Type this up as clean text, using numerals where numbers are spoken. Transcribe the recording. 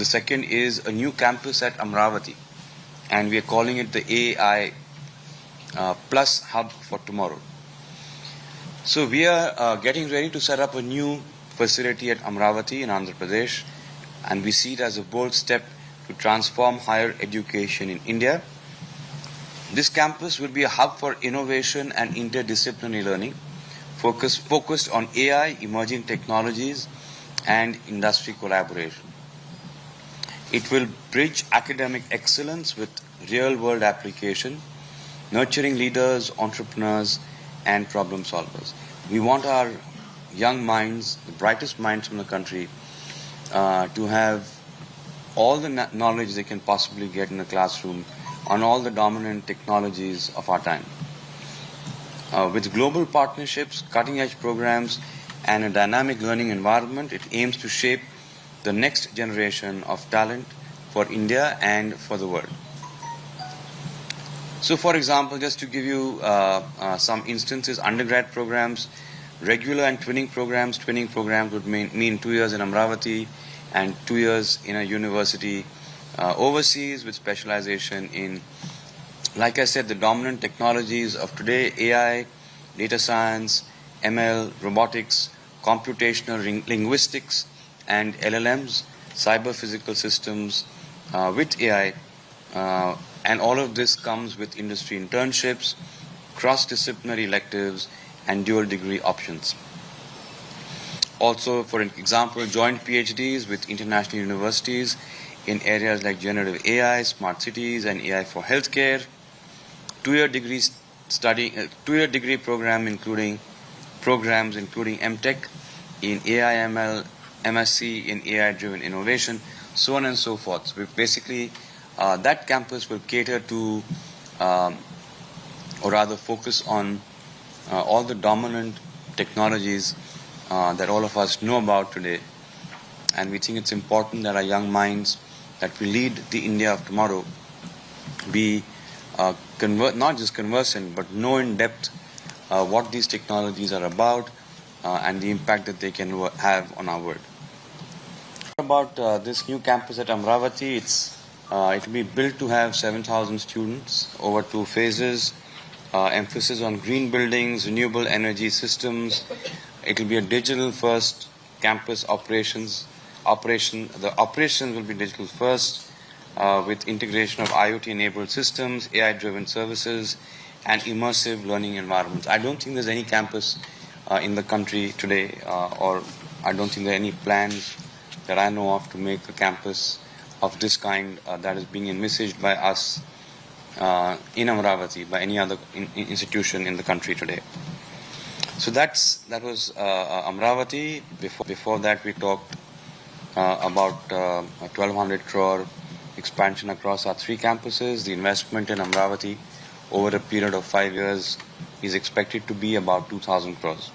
The second is a new campus at Amravati, and we are calling it the AI Plus Hub for Tomorrow. So we are getting ready to set up a new facility at Amravati in Andhra Pradesh, and we see it as a bold step to transform higher education in India. This campus will be a hub for innovation and interdisciplinary learning, focused on AI, emerging technologies, and industry collaboration. It will bridge academic excellence with real-world application, nurturing leaders, entrepreneurs, and problem solvers. We want our young minds, the brightest minds from the country, to have all the knowledge they can possibly get in the classroom on all the dominant technologies of our time. With global partnerships, cutting-edge programs, and a dynamic learning environment, it aims to shape the next generation of talent for India and for the world. So, for example, just to give you some instances, undergrad programs, regular and twinning programs. Twinning programs would mean 2 years in Amravati and 2 years in a university overseas with specialization in, like I said, the dominant technologies of today: AI, data science, ML, robotics, computational linguistics, and LLMs, cyber physical systems with AI. And all of this comes with industry internships, cross-disciplinary electives, and dual degree options. Also, for example, joint PhDs with international universities in areas like generative AI, smart cities, and AI for healthcare. 2-year degree program including programs including MTech in AI, ML, MSc in AI-driven innovation, so on and so forth. So basically, that campus will cater to, or rather focus on, all the dominant technologies that all of us know about today. And we think it's important that our young minds that will lead the India of tomorrow be not just conversant, but know in depth what these technologies are about and the impact that they can have on our world. About this new campus at Amravati, it will be built to have 7,000 students over 2 phases, emphasis on green buildings, renewable energy systems. It will be a digital-first campus operation. The operations will be digital first with integration of IoT-enabled systems, AI-driven services, and immersive learning environments. I don't think there's any campus in the country today, or I don't think there are any plans that I know of to make a campus of this kind that is being envisaged by us in Amravati, by any other institution in the country today. So that was Amravati. Before that, we talked about a 1,200 crore expansion across our 3 campuses. The investment in Amravati over a period of 5 years is expected to be about 2,000 crores.